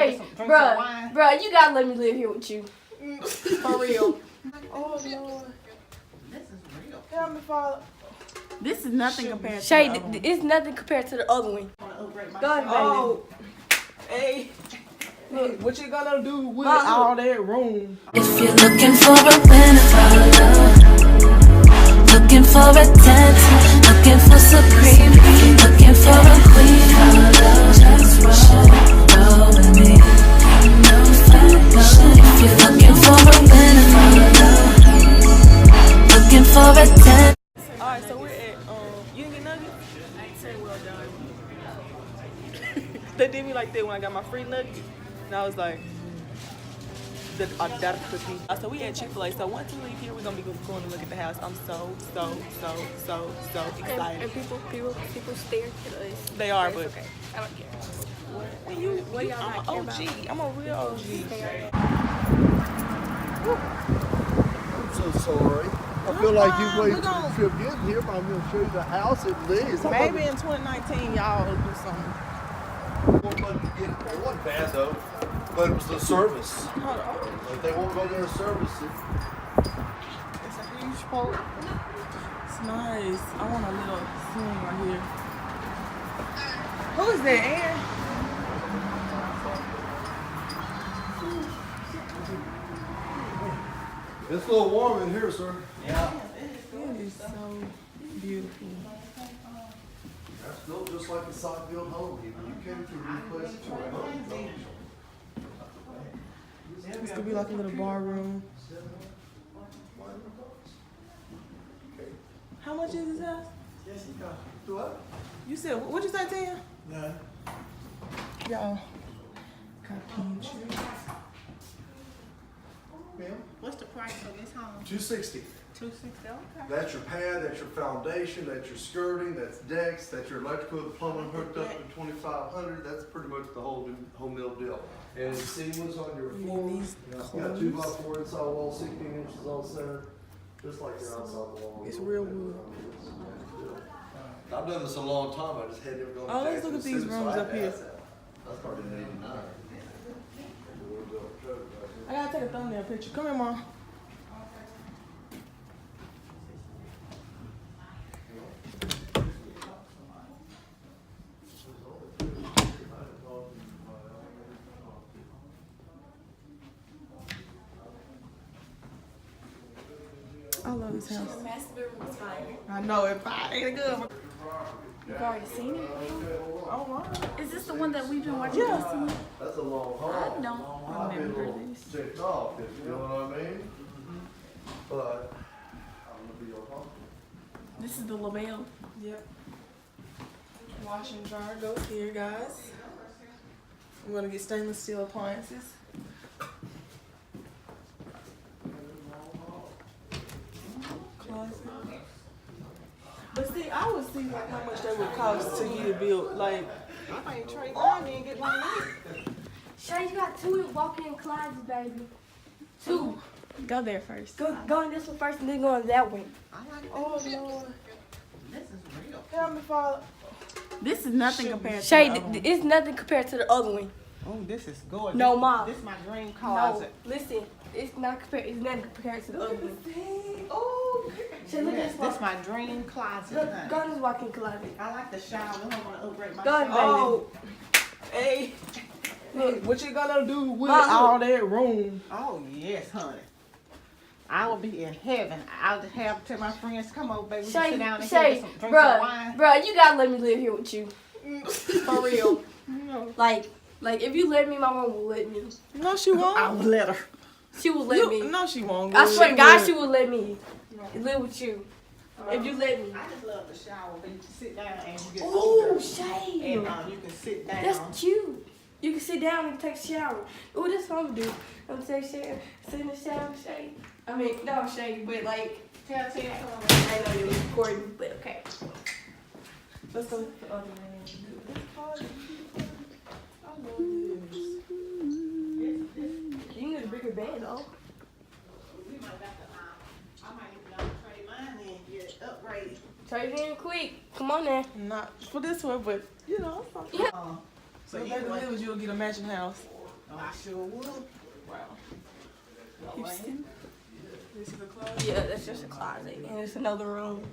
Shay, bruh, you gotta let me live here with you. For real. Oh, Lord. This is real. Help me, Father. This is nothing compared Shay, to the other one. it's nothing compared to the other one. Go ahead, baby. Oh, hey. Look, what you gonna do with all that room? If you're looking for a winner, looking for a 10, looking for supreme, looking for a queen, just roll with me. If you're looking for a winner, looking for a 10. Alright, so we're at, you didn't get nuggets? I ain't say well done. They did me like that when I got my free nuggets. And I was like, that cookie. So we at Chick-fil-A. So once we leave here, we're gonna be going to look at the house. I'm so excited. And people stare at us. They are, It's but okay. I don't care. what y'all I'm an OG. I'm a real OG. I'm so sorry. I feel like you waited for the trip getting here, but I'm going to show you the house at least. Maybe in 2019, y'all will do something. It wasn't bad though, but it was the service. Hold on. If they won't go there to service it. It's a huge boat. It's nice. I want a little swing right here. Who is that, Aaron? It's a little warm in here, sir. Yeah. It is so beautiful. That's built just like the Socli home. You came to replace it for a home. This could be like a little bar room. How much is this house? Yes, you got. Do what? You said, what'd you say, Tam? No. Y'all. Got pantry. Ma'am? What's the price of this home? $260. $260. Okay. That's your pad, that's your foundation, that's your skirting, that's decks, that's your electrical, the plumbing hooked up to 2,500. That's pretty much the whole meal deal. And it's seamless on your floor. You got 2x4 inside wall, 16 inches on center, just like your outside wall. It's real wood. I've done this a long time. I just had never gone. Oh, let's look at these rooms up here. I started in '89. I gotta take a thumbnail picture. Come here, Mom. I love this house. Master bedroom is fire. I know it. Ain't it good? You've already seen it? Oh, wow. Is this the one that we've been watching Yeah. recently? That's a long haul. I don't I've been a remember little this. ticked off, if you know what I mean. But I'm gonna be your home. This is the LaBelle. Yep. Wash and dryer goes here, guys. I'm gonna get stainless steel appliances. Closet. But see, I would see like how much that would cost to get it built. Like, I think Trey Brown didn't get one of these. Shay, you got 2 walk-in closets, baby. 2. Go there first. Go in this one first and then go in that one. Oh, Lord. This is real. Help me, Father. This is nothing compared Shay, to the other one. it's nothing compared to the other one. Oh, this is gorgeous. No, Mom. This is my dream No, closet. listen, it's nothing compared to the other one. Oh, Shay, look at yes, this this one. my dream closet. Look, go in this walk-in closet. I like the shower. I don't want to upgrade my Go ahead, shower. baby. Hey. Look, what you gonna do with Mom, all that room? Oh, yes, honey. I will be in heaven. I'll just have to tell my friends, come over, baby. We can sit down and Shay, drink some wine. bruh, you gotta let me live here with you. For real. No. Like if you let me, my mom will let me. No, she won't. I will let her. She will let me. No, she won't. I swear to God, would. she will let me live with you. If you let me. I just love the shower, but you can sit down and you get Ooh, older. Shay. And you can sit down. That's cute. You can sit down and take a shower. Ooh, that's what I'm gonna do. I'm gonna take a shower, sit in the shower, Shay. I mean, no, Shay, but like, Tell I know you're recording, but okay. Let's go to the other room. I love this. You need a bigger bed, though. We might have to, I might even trade mine and get it upgraded. Trade it in quick. Come on now. Not for this one, but you know. Yeah. So if they deliver, you'll get a matching house. I sure would. Wow. Houston. This is a closet. Yeah, that's just a closet. And it's another room.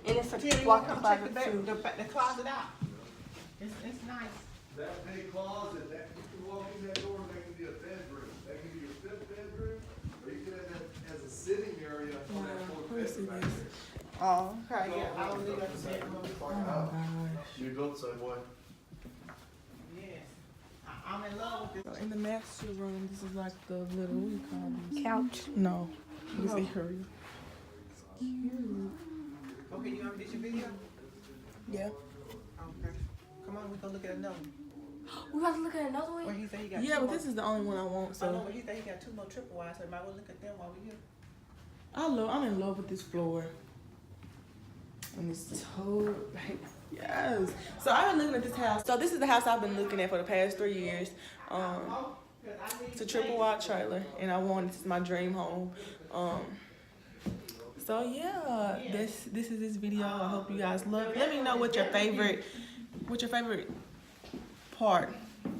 And it's a Tell you walk-in what, come check closet too. the closet out. It's nice. That big closet, that you can walk in that door, that can be a bedroom. That can be your fifth bedroom, or you can have that as a sitting area on that fourth bedroom back there. Oh, okay, yeah, I don't need that bedroom. You built the same way. Yes. I'm in love with this. So in the master room, this is like the little, what do you call these? Couch. No. This area. Okay, you already did your video? Yeah. Okay. Come on, we gonna look at another one. We got to look at another Where one? he said he got Yeah, two but more. this is the only one I want, I know, so. but he said he got 2 more triple wides, so might well look at them while we here. I'm in love with this floor. And it's so, yes. So I've been looking at this house. So this is the house I've been looking at for the past 3 years. It's a triple wide trailer, and I want, this is my dream home. So yeah, this is this video. I hope you guys love it. Let me know what your favorite part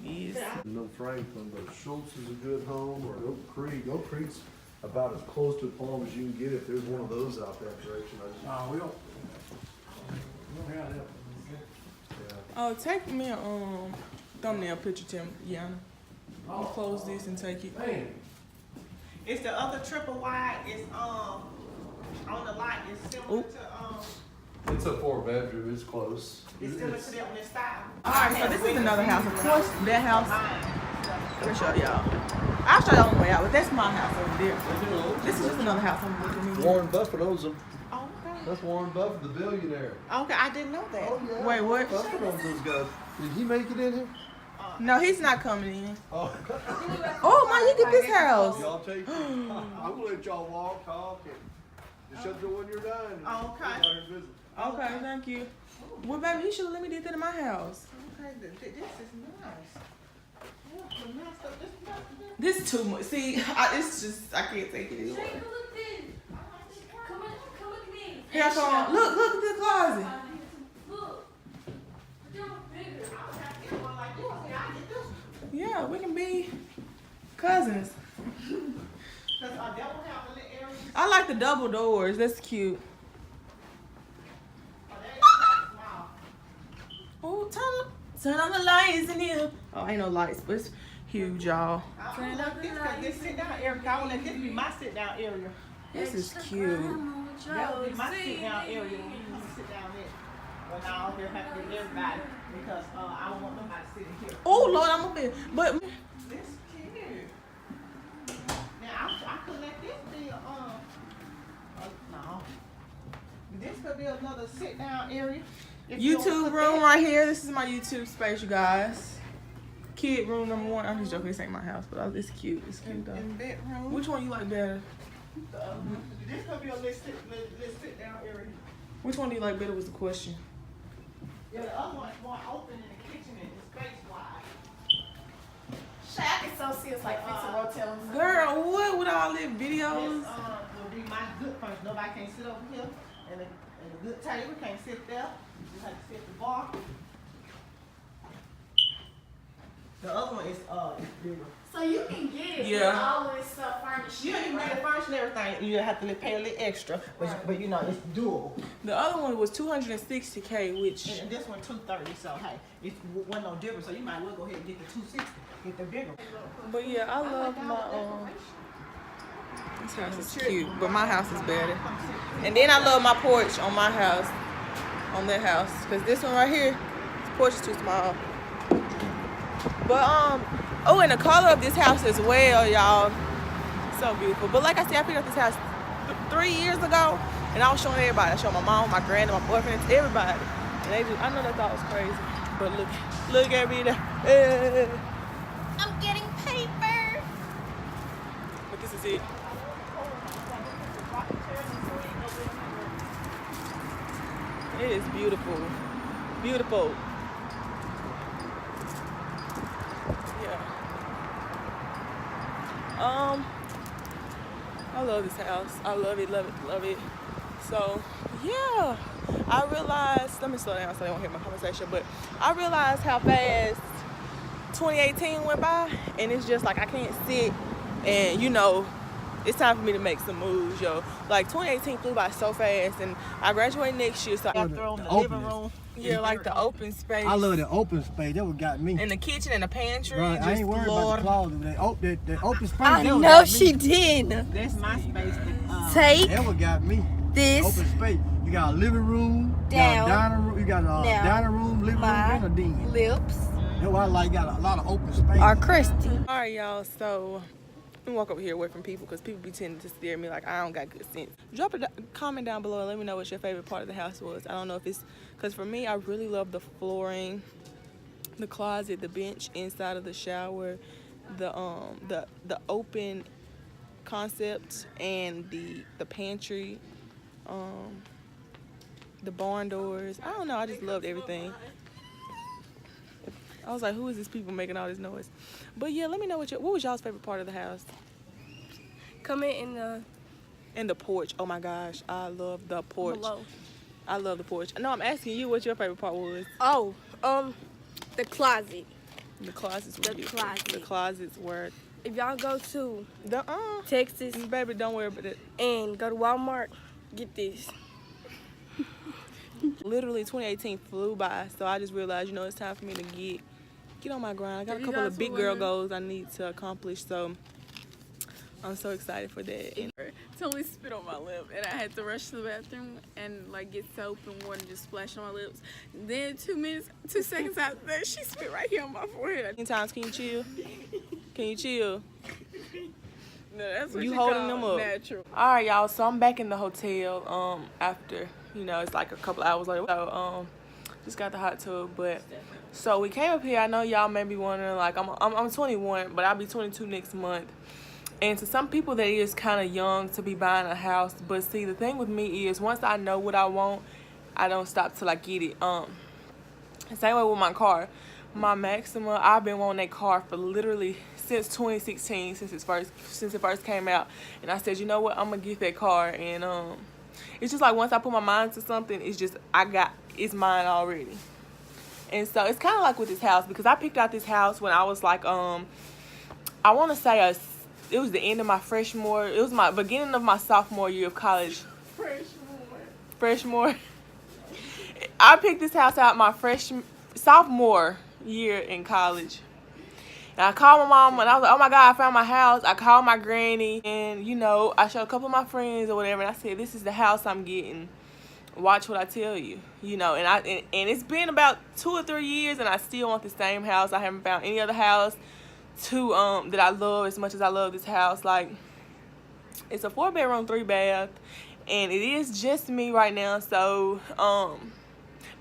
is. No Franklin, but Schultz is a good home, or Oak Creek. Oak Creek's about as close to Palm as you can get if there's one of those out that direction. We don't have that. Yeah. Oh, take me a thumbnail picture, Tim. Yeah. I'll close this and take it. Man, It's the other triple wide, it's on the lot, it's similar to It's a 4-bedroom, it's close. it's similar to that one in style. Alright, so this is another house. Of course, that house. Let me show y'all. I'll show y'all on the way out, but that's my house over there. This is just another house I'm looking at. Warren Buffett owns them. Oh, okay. That's Warren Buffett, the billionaire. Okay, I didn't know that. Yeah. Wait, what? Buffett owns those guys. Did he make it in here? No, he's not coming in. Oh. Oh my, look at this house. Y'all take. I'm gonna let y'all walk, talk, and just shut the door when you're done. and Okay. get out here and visit. Okay, thank you. Well, baby, you should have let me do that in my house. Okay, this is nice. Yeah, the nice stuff, this is nice. This is too much. See, it's just, I can't take it anymore. Come look this. Come look at me. Here I come. Look at the closet. Look. They're bigger. I was have to get one like this. Yeah, I get this one. Yeah, we can be cousins. Because that one have a little area. I like the double doors. That's cute. Oh, that is small. Oh, turn on the lights in here. Oh, ain't no lights, but it's huge, y'all. I don't like this because this sit down area. I want to let this be my sit down area. This is cute. That would be my sit down area when you sit down there. When I out here have to get everybody because I don't want nobody sitting here. Oh Lord, I'm a bit, but This cute. Now I could let this be no. This could be another sit down area. If you don't YouTube put room that- right here. This is my YouTube space, you guys. Kid room number 1. I'm just joking. This ain't my house, but it's cute. It's cute though. And bedroom. Which one you like better? This could be a little sit down area. Which one do you like better was the question. Yeah, the other one is more open in the kitchen and the space wide. Shay, I can so see us like fixing rotels. Girl, what with all these videos? This will be my good punch. Nobody can sit over here, and a good table can't sit there. You just have to sit at the bar. The other one is bigger. So you can get it Yeah. with all this stuff furnished. You can get the furniture and everything. You have to pay a little extra, but you know it's doable. The other one was $260K, which And this one 230. So hey, it wasn't no difference. So you might well go ahead and get the 260. Get the bigger. but yeah, I love my this house is cute, but my house is better. And then I love my porch on my house, on that house, because this one right here, this porch is too small. But oh, and the color of this house as well, y'all, so beautiful. But like I said, I picked up this house 3 years ago, and I was showing everybody. I showed my mom, my granddad, my boyfriend, everybody, and they just, I know they thought it was crazy, but look at me there. I'm getting paper. But this is it. It is beautiful. Beautiful. Yeah. I love this house. I love it, love it, love it. So, yeah. I realized, let me slow down so they won't hear my conversation, but I realized how fast 2018 went by, and it's just like I can't sit, and you know, it's time for me to make some moves, yo. Like 2018 flew by so fast, and I graduate next year, so after on the living room, yeah, like the open space. I love the open space. That what got me. And the kitchen and the pantry. Right, I ain't worried about the closet. The open space. I that what know got she me. did. That's my space. Take That what got me. this Open space. You got a living room. You down. got a dining room. You got a Now, dining room, living room, my and a den. lips That's why I like got a lot of open space. are crusty. All right, y'all. So let me walk over here away from people because people be tending to stare at me like I don't got good sense. Drop a comment down below and let me know what your favorite part of the house was. I don't know if it's because for me, I really love the flooring, the closet, the bench inside of the shower, the open concept, and the pantry, the barn doors. I don't know. I just loved everything. I was like, who is this people making all this noise? But yeah, let me know what was y'all's favorite part of the house? Comment in the And the porch. Oh my gosh, I love the porch. below. I love the porch. No, I'm asking you what your favorite part was. Oh, the closet. The closets were The beautiful. closet. The closets were. If y'all go to The Texas baby, don't worry about it. and go to Walmart, get this. Literally 2018 flew by, so I just realized, you know, it's time for me to get on my grind. I got a couple of big girl goals I need to accomplish, so I'm so excited for that. And Totally spit on my lip, and I had to rush to the bathroom and like get soap and water and just splash on my lips. Then 2 seconds after that, she spit right here on my forehead. sometimes, can you chill? Can you chill? No, that's what You you holding call them up. natural. All right, y'all. So I'm back in the hotel. After, you know, it's like a couple hours later. So just got the hot tub. But so we came up here. I know y'all may be wondering, like, I'm 21, but I'll be 22 next month. And to some people, that is kind of young to be buying a house. But see, the thing with me is, once I know what I want, I don't stop till I get it. Same way with my car. My Maxima, I've been wanting that car for literally since 2016, since it first came out. And I said, you know what, I'm gonna get that car. And it's just like once I put my mind to something, it's just it's mine already. And so it's kind of like with this house, because I picked out this house when I was like I want to say it was the end of my freshman. It was my beginning of my sophomore year of college. Freshman. I picked this house out my sophomore year in college. And I called my mom and I was like, oh my God, I found my house. I called my granny and, you know, I showed a couple of my friends or whatever. And I said, this is the house I'm getting. Watch what I tell you. You know, and it's been about 2 or 3 years and I still want the same house. I haven't found any other house that I love as much as I love this house. Like, it's a 4-bedroom, 3-bath. And it is just me right now. So,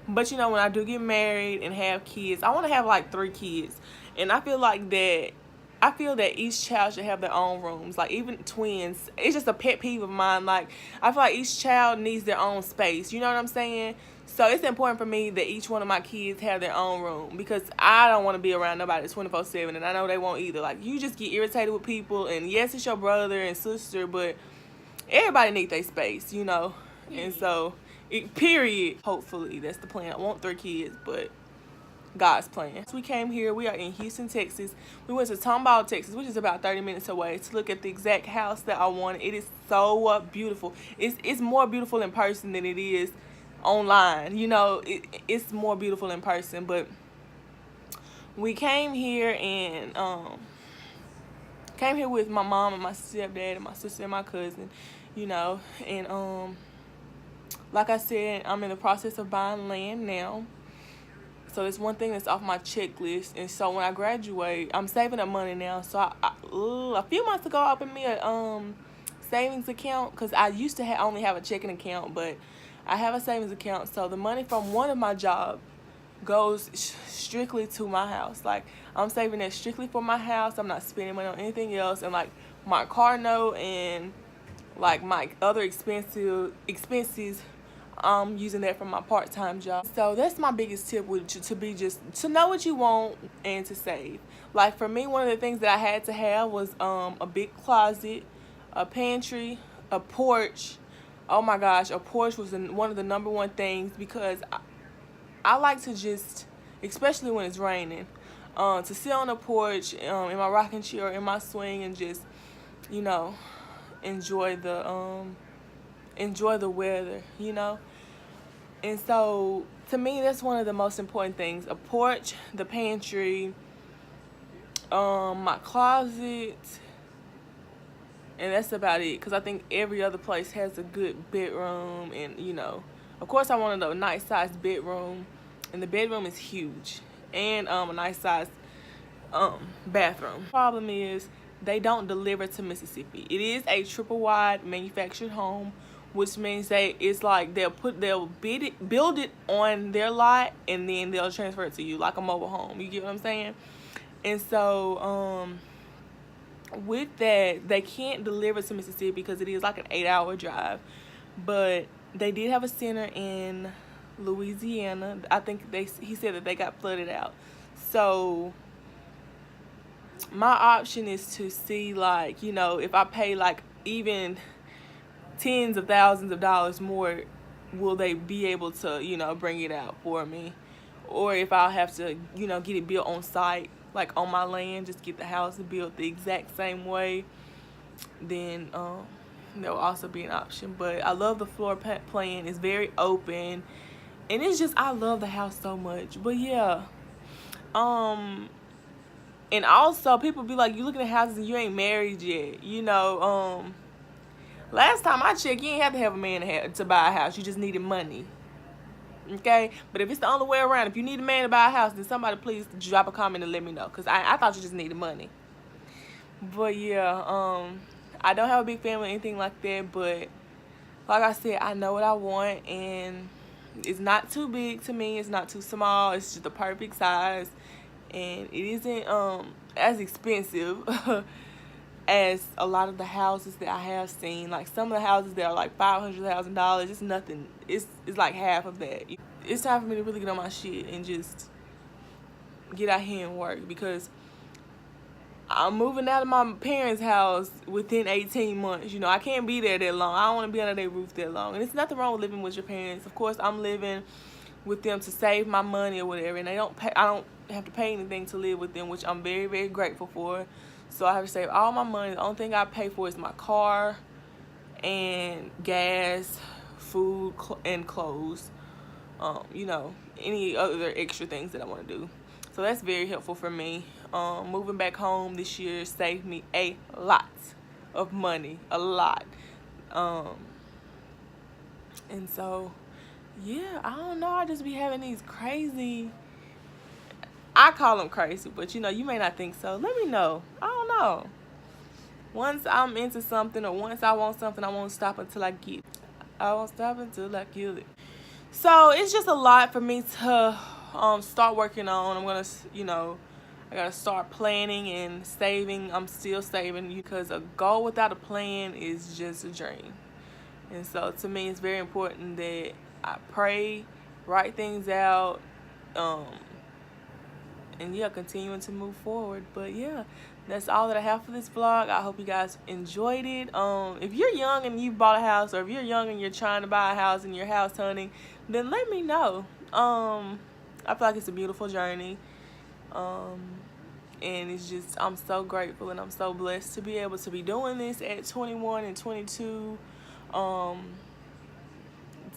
but you know, when I do get married and have kids, I want to have like 3 kids. And I feel that each child should have their own rooms. Like, even twins, it's just a pet peeve of mine. Like, I feel like each child needs their own space. You know what I'm saying? So it's important for me that each one of my kids have their own room, because I don't want to be around nobody 24/7, and I know they won't either. Like, you just get irritated with people, and yes, it's your brother and sister, but everybody needs their space, you know? And so, period. Hopefully, that's the plan. I want 3 kids, but God's plan. So we came here. We are in Houston, Texas. We went to Tomball, Texas, which is about 30 minutes away, to look at the exact house that I wanted. It is so beautiful. It's more beautiful in person than it is online. You know, it's more beautiful in person. But we came here and came here with my mom and my stepdad and my sister and my cousin. You know, and like I said, I'm in the process of buying land now. So it's one thing that's off my checklist. And so when I graduate, I'm saving up money now. So a few months ago, I opened me a savings account, because I used to only have a checking account, but I have a savings account. So the money from one of my jobs goes strictly to my house. Like, I'm saving that strictly for my house. I'm not spending money on anything else. And like my car note and like my other expenses, I'm using that from my part-time job. So that's my biggest tip, to know what you want and to save. Like, for me, one of the things that I had to have was a big closet, a pantry, a porch. Oh my gosh, a porch was one of the #1 things, because I like to just, especially when it's raining, to sit on the porch in my rocking chair or in my swing and just, you know, enjoy the weather, you know. And so to me, that's one of the most important things: a porch, the pantry, my closet, and that's about it. Because I think every other place has a good bedroom, and you know, of course I wanted a nice sized bedroom, and the bedroom is huge, and a nice sized bathroom. Problem is, they don't deliver to Mississippi. It is a triple wide manufactured home, which means it's like they'll build it on their lot, and then they'll transfer it to you like a mobile home. You get what I'm saying? And so with that, they can't deliver to Mississippi because it is like an 8-hour drive. But they did have a center in Louisiana. I think he said that they got flooded out. So my option is to see, like, you know, if I pay like even tens of thousands of dollars more, will they be able to, you know, bring it out for me? Or if I'll have to, you know, get it built on site, like on my land, just get the house built the exact same way, then there'll also be an option. But I love the floor plan. It's very open, and it's just, I love the house so much. But yeah, and also people be like, you looking at houses and you ain't married yet, you know. Last time I checked, you ain't have to have a man to buy a house. You just needed money. Okay? But if it's the other way around, if you need a man to buy a house, then somebody please drop a comment and let me know. Because I thought you just needed money. But yeah, I don't have a big family or anything like that. But like I said, I know what I want. And it's not too big to me. It's not too small. It's just the perfect size. And it isn't as expensive as a lot of the houses that I have seen. Like some of the houses that are like $500,000, it's nothing. It's like half of that. It's time for me to really get on my shit and just get out here and work, because I'm moving out of my parents' house within 18 months. You know, I can't be there that long. I don't want to be under their roof that long. And it's nothing wrong with living with your parents. Of course, I'm living with them to save my money or whatever, and I don't have to pay anything to live with them, which I'm very, very grateful for. So I have to save all my money. The only thing I pay for is my car and gas, food, and clothes. You know, any other extra things that I want to do. So that's very helpful for me. Moving back home this year saved me a lot of money, a lot. And so, yeah, I don't know. I just be having these crazy, I call them crazy, but you know, you may not think so. Let me know. I don't know. Once I'm into something, or once I want something, I won't stop until I get it. I won't stop until I kill it. So it's just a lot for me to start working on. I'm gonna, you know, I gotta start planning and saving. I'm still saving, because a goal without a plan is just a dream. And so to me, it's very important that I pray, write things out, and yeah, continuing to move forward. But yeah, that's all that I have for this vlog. I hope you guys enjoyed it. If you're young and you bought a house, or if you're young and you're trying to buy a house and you're house hunting, then let me know. I feel like it's a beautiful journey. And it's just, I'm so grateful and I'm so blessed to be able to be doing this at 21 and 22.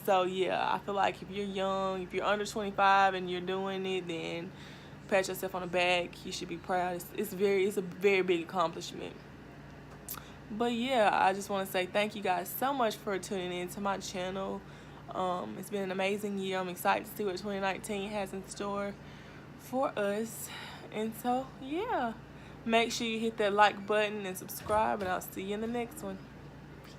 So yeah, I feel like if you're young, if you're under 25 and you're doing it, then pat yourself on the back. You should be proud. It's a very big accomplishment. But yeah, I just want to say thank you guys so much for tuning in to my channel. It's been an amazing year. I'm excited to see what 2019 has in store for us. And so yeah, make sure you hit that like button and subscribe, and I'll see you in the next one. Peace.